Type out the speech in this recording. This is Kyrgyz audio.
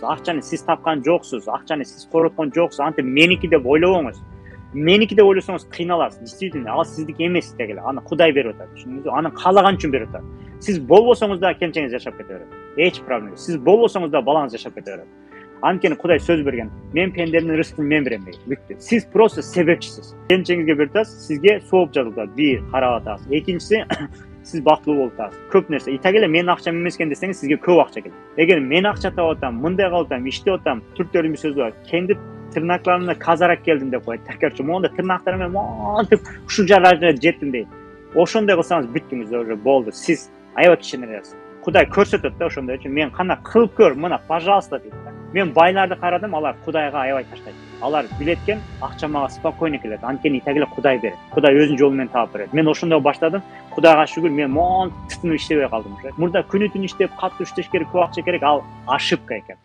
Акчаны сиз тапкан жоксуз, акчаны сиз короткон жоксуз, антип меники деп ойлобоңуз. Меники деп ойлосоңуз кыйналасыз. Действительно, ал сиздики эмес деги эле. Аны Кудай берип атат. Түшүндүңүзбү? Аны каалаган үчүн берип атат. Сиз болбосоңуз да келинчегиңиз жашап кете берет. Эч проблема жок. Сиз болбосоңуз да балаңыз жашап кете берет. Анткени Кудай сөз берген. Мен пенденин рызкын мен берем дейт. Бүттү. Сиз просто себепчисиз. Келинчегиңизге берип атасыз, сизге сооп жазылып атат. Бир, карап атасыз. Экинчиси, сиз бактылуу болуп атасыз. Көп нерсе. Так эле менин акчам эмес экен десеңиз, сизге көп акча келет. Эгер мен акча таап атам, мындай кылып атам, иштеп атам, түрктөрдүн бир сөзү бар. Кенди тырнакларына казарак келдим деп коет. Такерчи монда тырнактар менен монтип ушул жаражына жеттим дейт. Ошондой кылсаңыз бүттүңүз уже болду. Сиз аябай кичинересиз. Кудай көрсөтөт да ошондой үчүн мен кандай кылып көр, мына, пожалуйста дейт. Мен байларды карадым, алар Кудайга аябай таштайт. Алар билет экен, акча мага спокойно келет. Анткени так эле Кудай берет. Кудай өзүнүн жолу менен таап берет. Мен ошондой баштадым. Кудайга шүгүр, мен монтип тытынып иштебей калдым уже. Мурда күнү түнү иштеп, катуу иштеш керек, көп акча керек, ал ошибка экен.